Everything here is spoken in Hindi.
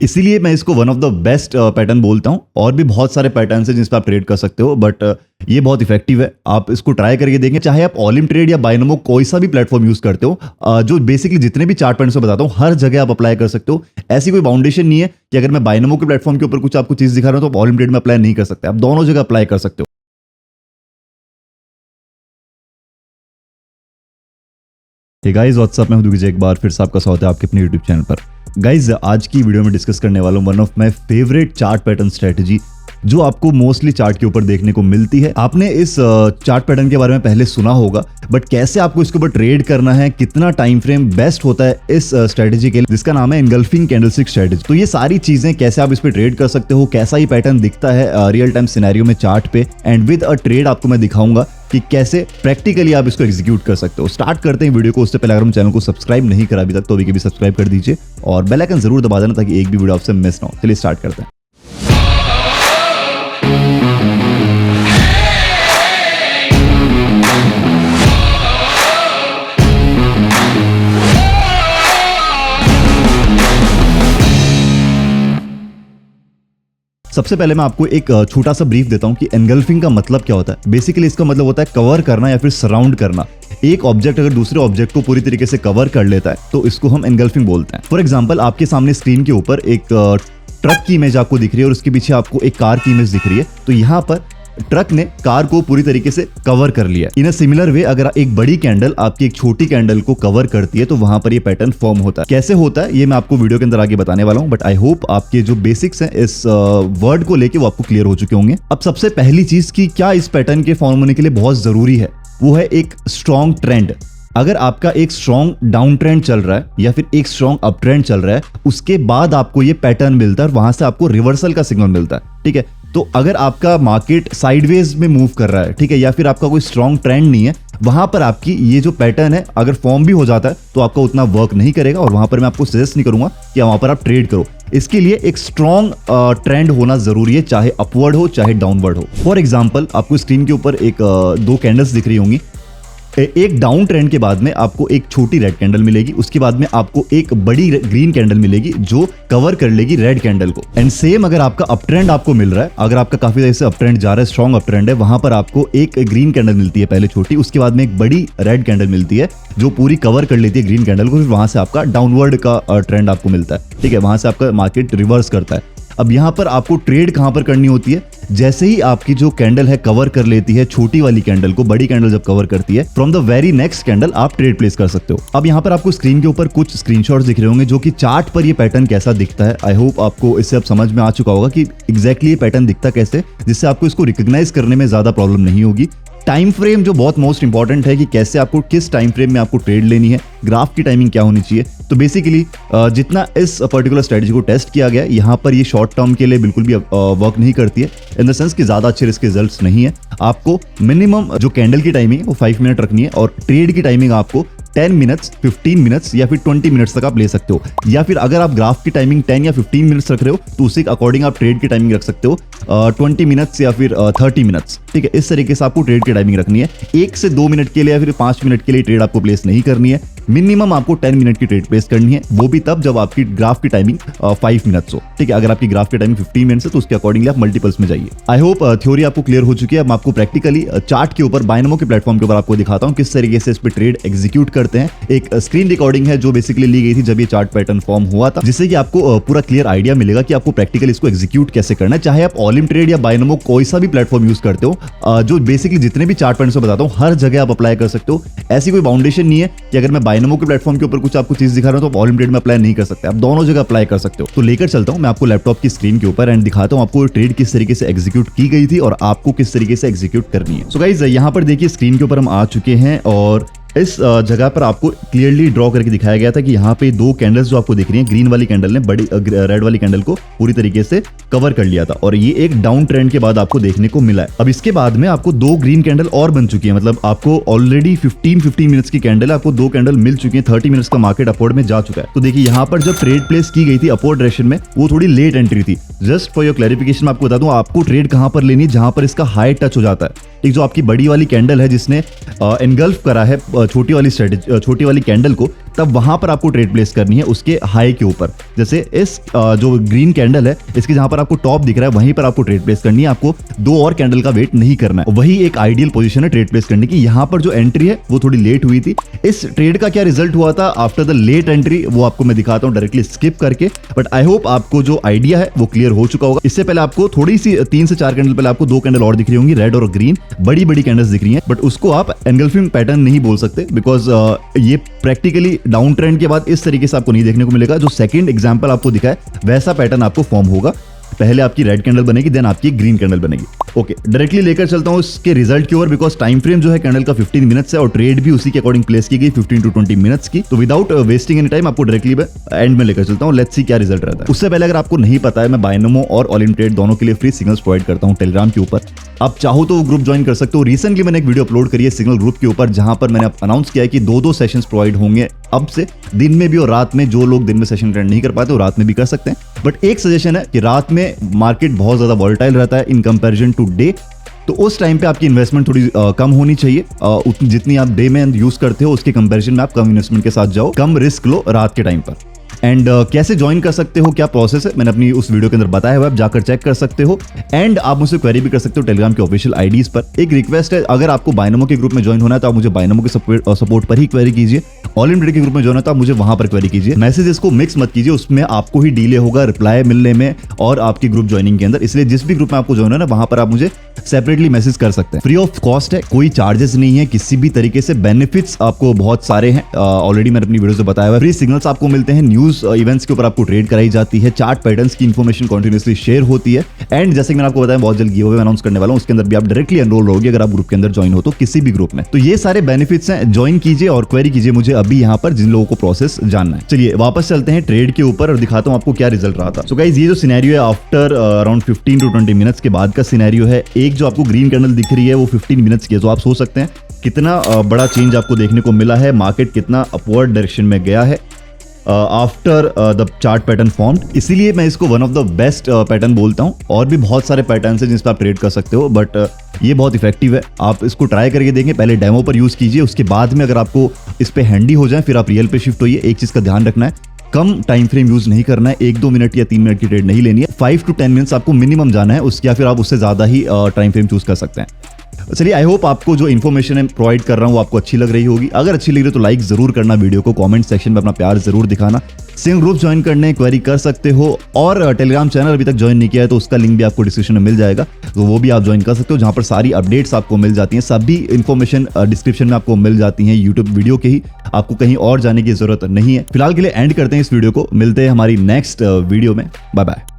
इसीलिए मैं इसको one of the best pattern बोलता हूँ। और भी बहुत सारे पैटर्न्स हैं जिस पर आप ट्रेड कर सकते हो, बट ये बहुत इफेक्टिव है। आप इसको ट्राई करके देखें, चाहे आप ऑल इन ट्रेड या बाइनोमो कोई सा भी प्लेटफॉर्म यूज करते हो, जो बेसिकली जितने भी चार्ट पैटर्न्स मैं बताता हूँ हर जगह आप अप्लाई कर सकते हो। ऐसी कोई बाउंडेशन नहीं है कि अगर मैं बाइनोमो के प्लेटफॉर्म के ऊपर कुछ आपको चीज दिखा रहा हूँ तो ऑल इन ट्रेड में अप्लाई नहीं कर सकते, आप दोनों जगह अप्लाई कर सकते हो। हे गाइस व्हाट्सअप, मैं हूं दुगिज, एक बार फिर से आपका स्वागत है आपके अपने यूट्यूब चैनल पर। गाइस आज की वीडियो में डिस्कस करने वाला हूं one of my favourite chart pattern strategy जो आपको मोस्टली चार्ट के ऊपर देखने को मिलती है। आपने इस चार्ट पैटर्न के बारे में पहले सुना होगा, बट कैसे आपको इसके ऊपर ट्रेड करना है, कितना टाइम फ्रेम बेस्ट होता है इस स्ट्रेटजी के लिए, जिसका नाम है एंगल्फिंग कैंडलस्टिक स्ट्रेटजी। तो ये सारी चीजें कैसे आप इस पे ट्रेड कर सकते हो, कैसा ये पैटर्न दिखता है रियल टाइम सिनेरियो में चार्ट पे, एंड विद अ ट्रेड आपको मैं दिखाऊंगा कि कैसे प्रैक्टिकली आप इसको एग्जीक्यूट कर सकते हो। स्टार्ट करते हैं वीडियो को। उससे पहले अगर हम चैनल को सब्सक्राइब नहीं करा अभी तक तो अभी के भी सब्सक्राइब कर दीजिए और बेल आइकन जरूर दबा देना ताकि एक भी वीडियो आपसे मिस ना हो। चलिए स्टार्ट करते हैं। सबसे पहले मैं आपको एक छोटा सा ब्रीफ देता हूं कि एनगल्फिंग का मतलब क्या होता है। बेसिकली इसका मतलब होता है कवर करना या फिर सराउंड करना। एक ऑब्जेक्ट अगर दूसरे ऑब्जेक्ट को पूरी तरीके से कवर कर लेता है तो इसको हम एनगल्फिंग बोलते हैं। फॉर एग्जांपल, आपके सामने स्क्रीन के ऊपर एक ट्रक की इमेज आपको दिख रही है और उसके पीछे आपको एक कार की इमेज दिख रही है। तो यहाँ पर ट्रक ने कार को पूरी तरीके से कवर कर लिया। इन अ सिमिलर वे अगर एक बड़ी कैंडल आपकी एक छोटी कैंडल को कवर करती है तो वहां पर ये पैटर्न फॉर्म होता है। कैसे होता है ये मैं आपको वीडियो के अंदर आगे बताने वाला हूं, बट आई होप आपके जो बेसिक्स हैं इस वर्ड को लेके वो आपको क्लियर हो चुके होंगे। अब सबसे पहली चीज की क्या इस पैटर्न के फॉर्म होने के लिए बहुत जरूरी है, वो है एक स्ट्रॉन्ग ट्रेंड। अगर आपका एक स्ट्रॉन्ग डाउन ट्रेंड चल रहा है या फिर एक स्ट्रॉन्ग अप ट्रेंड चल रहा है, उसके बाद आपको ये पैटर्न मिलता है और वहां से आपको रिवर्सल का सिग्नल मिलता है। ठीक है, तो अगर आपका मार्केट साइडवेज में मूव कर रहा है, ठीक है, या फिर आपका कोई स्ट्रॉन्ग ट्रेंड नहीं है, वहां पर आपकी ये जो पैटर्न है अगर फॉर्म भी हो जाता है तो आपका उतना वर्क नहीं करेगा और वहां पर मैं आपको सजेस्ट नहीं करूंगा कि वहां पर आप ट्रेड करो। इसके लिए एक स्ट्रॉन्ग ट्रेंड होना जरूरी है, चाहे अपवर्ड हो चाहे डाउनवर्ड हो। फॉर एग्जाम्पल, आपको स्क्रीन के ऊपर एक दो कैंडल्स दिख रही होंगी। एक डाउन ट्रेंड के बाद में आपको एक छोटी रेड कैंडल मिलेगी, उसके बाद में आपको एक बड़ी ग्रीन कैंडल मिलेगी जो कवर कर लेगी रेड कैंडल को। एंड सेम अगर आपका अप ट्रेंड आपको मिल रहा है, अगर आपका काफी देर से अप ट्रेंड जा रहा है, स्ट्रॉन्ग अप ट्रेंड है, वहां पर आपको एक ग्रीन कैंडल मिलती है पहले छोटी, उसके बाद में एक बड़ी रेड कैंडल मिलती है जो पूरी कवर कर लेती है ग्रीन कैंडल को। फिर वहां से आपका डाउनवर्ड का ट्रेंड आपको मिलता है। ठीक है, वहां से आपका मार्केट रिवर्स करता है। अब यहां पर आपको ट्रेड कहां पर करनी होती है, जैसे ही आपकी जो कैंडल है कवर कर लेती है छोटी वाली कैंडल को, बड़ी कैंडल जब कवर करती है, from the very next candle आप ट्रेड प्लेस कर सकते हो। अब यहाँ पर आपको स्क्रीन के ऊपर कुछ स्क्रीनशॉट्स दिख रहे होंगे जो कि चार्ट पर ये पैटर्न कैसा दिखता है। आई होप आपको इससे अब समझ में आ चुका होगा कि एग्जैक्टली ये पैटर्न दिखता कैसे, जिससे आपको इसको रिकॉग्नाइज करने में ज्यादा प्रॉब्लम नहीं होगी। टाइम फ्रेम जो बहुत मोस्ट इंपॉर्टेंट है कि कैसे आपको किस टाइम फ्रेम में आपको ट्रेड लेनी है, ग्राफ की टाइमिंग क्या होनी चाहिए। तो बेसिकली जितना इस पर्टिकुलर स्ट्रेटजी को टेस्ट किया गया, यहाँ पर ये शॉर्ट टर्म के लिए बिल्कुल भी वर्क नहीं करती है, इन द सेंस कि ज्यादा अच्छे इसके रिजल्ट्स नहीं है। आपको मिनिमम जो कैंडल की टाइमिंग है वो 5 मिनट रखनी है और ट्रेड की टाइमिंग आपको 10 मिनट्स, 15 मिनट्स या फिर 20 मिनट्स तक आप ले सकते हो। या फिर अगर आप ग्राफ की टाइमिंग 10 या 15 मिनट्स रख रहे हो तो उसी के अकॉर्डिंग आप ट्रेड की टाइमिंग रख सकते हो 20 मिनट्स या फिर 30 मिनट्स। ठीक है, इस तरीके से आपको ट्रेड की टाइमिंग रखनी है। 1 से 2 मिनट के लिए या फिर 5 मिनट के लिए ट्रेड आपको प्लेस नहीं करनी है। मिनिमम आपको 10 मिनट की ट्रेड प्लेस करनी है, वो भी तब जब आपकी ग्राफ की टाइमिंग 5 मिनट्स हो। ठीक है, अगर आपकी ग्राफ की टाइमिंग 15 मिनट्स है तो उसके अकॉर्डिंगली आप मल्टीपल्स में जाइए। आई होप थ्योरी आपको क्लियर हो चुकी है। अब मैं आपको प्रैक्टिकली चार्ट के ऊपर बाइनोमो के प्लेटफॉर्म के ऊपर आपको दिखाता हूं किस तरीके से इस पे ट्रेड एग्जीक्यूट करते हैं। एक स्क्रीन रिकॉर्डिंग है जो बेसिकली ली गई थी जब ये चार्ट पैटर्न फॉर्म हुआ था, जिससे कि आपको पूरा क्लियर आइडिया मिलेगा कि आपको प्रैक्टिकली इसको एग्जीक्यूट कैसे करना है। चाहे आप ऑल इन ट्रेड या बाइनोमो कोई सा भी प्लेटफॉर्म यूज करते हो, जो बेसिकली जितने भी चार्ट पैटर्न बताता हूं हर जगह आप अप्लाई कर सकते हो। ऐसी कोई बाउंडेशन नहीं है कि अगर मैं बाइनोमो के प्लेटफॉर्म के ऊपर कुछ आपको चीज दिखा रहा हूं तो ऑल इन ट्रेड में अप्लाई नहीं कर सकते, आप दोनों जगह अप्लाई कर सकते हो। तो लेकर चलता हूं मैं आपको लैपटॉप की स्क्रीन के ऊपर एंड दिखाता हूं आपको ट्रेड किस तरीके से एग्जीक्यूट की गई थी और आपको किस तरीके से एग्जीक्यूट करनी है। सो गाइस, यहां पर देखिए स्क्रीन के ऊपर हम आ चुके हैं और इस जगह पर आपको क्लियरली ड्रॉ करके दिखाया गया था कि यहाँ पे दो कैंडल्स जो आपको दिख रही हैं, ग्रीन वाली कैंडल ने बड़ी रेड वाली कैंडल को पूरी तरीके से कवर कर लिया था और ये एक डाउन ट्रेंड के बाद आपको देखने को मिला है। अब इसके बाद में आपको दो ग्रीन कैंडल और बन चुकी है, मतलब आपको ऑलरेडी 15 मिनट्स की कैंडल, आपको दो कैंडल मिल चुकी है। 30 मिनट्स का मार्केट अपवर्ड में जा चुका है। तो देखिए यहाँ पर जब ट्रेड प्लेस की गई थी अपवर्ड डायरेक्शन में, वो थोड़ी लेट एंट्री थी। जस्ट फॉर योर क्लैरिफिकेशन मैं आपको बता दूं, आपको ट्रेड कहां पर लेनी है, जहां पर इसका हाई टच हो जाता है। एक जो आपकी बड़ी वाली कैंडल है जिसने एनगल्फ करा है छोटी वाली कैंडल को, तब वहां पर आपको ट्रेड प्लेस करनी है उसके हाई के ऊपर। जैसे इस जो ग्रीन कैंडल है इसके जहां पर आपको टॉप दिख रहा है वहीं पर आपको ट्रेड प्लेस करनी है, आपको 2 और कैंडल का वेट नहीं करना है। वही एक आइडियल पोजीशन है ट्रेड प्लेस करने की। यहां पर जो एंट्री है वो थोड़ी लेट हुई थी। इस ट्रेड का क्या रिजल्ट हुआ था आफ्टर द लेट एंट्री वो आपको मैं दिखाता हूं डायरेक्टली स्किप करके, बट आई होप आपको जो आइडिया है वो क्लियर हो चुका होगा। इससे पहले आपको थोड़ी सी 3 से 4 कैंडल पहले आपको 2 कैंडल और दिख रही होंगी, रेड और ग्रीन, बड़ी बड़ी कैंडल्स दिख रही हैं, बट उसको आप एंगल्फिंग पैटर्न नहीं बोल सकते बिकॉज ये प्रैक्टिकली डाउन ट्रेंड के बाद इस तरीके से आपको नहीं देखने को मिलेगा। जो सेकंड एग्जांपल आपको दिखा है वैसा पैटर्न आपको फॉर्म होगा। पहले आपकी रेड कैंडल बनेगी, देन आपकी ग्रीन कैंडल बनेगी। ओके, डायरेक्टली लेकर चलता हूं इसके रिजल्ट की ओर बिकॉज टाइम फ्रेम जो है कैंडल का 15 मिनट्स है और ट्रेड भी उसी के अकॉर्डिंग प्लेस की गई 15 to 20 मिनट्स की। तो विदाउट वेस्टिंग एनी टाइम आपको डायरेक्टली एंड में लेकर चलता हूं। लेट्स सी क्या रिजल्ट रहता है। उससे पहले अगर आपको नहीं पता है मैं बायनोमो और ऑल इन ट्रेड दोनों के लिए फ्री सिग्नल्स प्रोवाइड करता हूं टेलीग्राम के ऊपर। आप चाहो तो वो ग्रुप ज्वाइन कर सकते हो। रिसेंटली मैंने एक वीडियो अपलोड करी है सिग्नल ग्रुप के ऊपर जहां पर मैंने अनाउंस किया है कि 2 सेशंस प्रोवाइड होंगे अब से, दिन में भी और रात में। जो लोग दिन में सेशन अटेंड नहीं कर पाते वो रात में भी कर सकते हैं, बट एक सजेशन है कि रात में मार्केट बहुत ज्यादा वॉलेटाइल रहता है इन कंपैरिजन टू डे, तो उस टाइम पे आपकी इन्वेस्टमेंट थोड़ी कम होनी चाहिए। जितनी आप डे में यूज करते हो उसके कंपैरिजन में आप कम इन्वेस्टमेंट के साथ जाओ, कम रिस्क लो रात के टाइम पर। एंड कैसे ज्वाइन कर सकते हो, क्या प्रोसेस है, मैंने अपनी उस वीडियो के अंदर बताया हुआ है, आप जाकर चेक कर सकते हो। एंड आप मुझसे क्वेरी भी कर सकते हो टेलीग्राम के ऑफिशियल आईडीज पर। एक रिक्वेस्ट है, अगर आपको बायनोमो के ग्रुप में ज्वाइन होना है तो आप मुझे बायनोमो के सपोर्ट पर ही क्वेरी कीजिए। ऑल इन ट्रेड के ग्रुप में ज्वाइन होता है तो आप मुझे वहां पर क्वेरी कीजिए। मैसेजेस को मिक्स मत कीजिए, उसमें आपको ही डिले होगा रिप्लाई मिलने में और आपकी ग्रुप ज्वाइनिंग के अंदर। इसलिए जिस भी ग्रुप में आपको ज्वाइन होना है वहां पर आप मुझे सेपरेटली मैसेज कर सकते हैं। फ्री ऑफ कॉस्ट है, कोई चार्जेस नहीं है किसी भी तरीके से। बेनिफिट्स आपको बहुत सारे हैं, ऑलरेडी मैंने अपनी वीडियो से बताया हुआ है। फ्री सिग्नल्स आपको मिलते हैं, न्यूज इवेंट्स के ऊपर आपको ट्रेड कराई जाती है, चार्ट पैटर्न्स की इंफॉर्मेशन कंटिन्यूअसली शेयर होती है। एंड जैसे कि मैंने आपको बताया बहुत जल्द गिव अवे अनाउंस करने वाला हूं, उसके अंदर भी आप डायरेक्टली एनरोल होगे अगर आप ग्रुप के अंदर ज्वाइन हो तो, किसी भी ग्रुप में। तो ये सारे बेनिफिट्स हैं, ज्वाइन कीजिए और क्वेरी कीजिए मुझे अभी यहाँ पर जिन लोगों को प्रोसेस जानना है। चलिए वापस चलते हैं ट्रेड के ऊपर और दिखाता हूं आपको क्या रिजल्ट रहा था। सो गाइस, ये जो सिनेरियो है आफ्टर अराउंड 15 to 20 मिनट्स के बाद का सिनेरियो है। एक जो आपको ग्रीन कैंडल दिख रही है वो 15 मिनट्स की है, तो आप सोच सकते हैं कितना बड़ा चेंज आपको देखने को मिला है, मार्केट कितना अपवर्ड डायरेक्शन में गया है after the chart pattern formed. इसीलिए मैं इसको one of the best pattern बोलता हूं। और भी बहुत सारे पैटर्न हैं जिस पर आप ट्रेड कर सकते हो, बट ये बहुत इफेक्टिव है। आप इसको ट्राई करके देखें, पहले डेमो पर यूज कीजिए, उसके बाद में अगर आपको इस पे हैंडी हो जाए फिर आप रियल पे शिफ्ट होइए। एक चीज का ध्यान रखना है, कम टाइम फ्रेम यूज नहीं करना है, 1-2 मिनट या 3 मिनट की ट्रेड नहीं लेनी है। 5 to 10 मिनट्स आपको मिनिमम जाना है उसके, या फिर आप उससे ज्यादा ही टाइम फ्रेम चूज कर सकते हैं। चलिए, आई होप आपको जो इन्फॉर्मेशन है प्रोवाइड कर रहा हूं वो आपको अच्छी लग रही होगी। अगर अच्छी लग रही है तो लाइक जरूर करना वीडियो को, कमेंट सेक्शन में अपना प्यार जरूर दिखाना। सिंगल ग्रुप ज्वाइन करने क्वेरी कर सकते हो, और टेलीग्राम चैनल अभी तक ज्वाइन नहीं किया है तो उसका लिंक भी आपको डिस्क्रिप्शन में मिल जाएगा, तो वो भी आप ज्वाइन कर सकते हो, जहां पर सारी अपडेट्स आपको मिल जाती हैं। सभी इन्फॉर्मेशन डिस्क्रिप्शन में आपको मिल जाती हैं, यूट्यूब वीडियो के ही, आपको कहीं और जाने की जरूरत नहीं है। फिलहाल के लिए एंड करते हैं इस वीडियो को, मिलते हैं हमारी नेक्स्ट वीडियो में। Bye bye.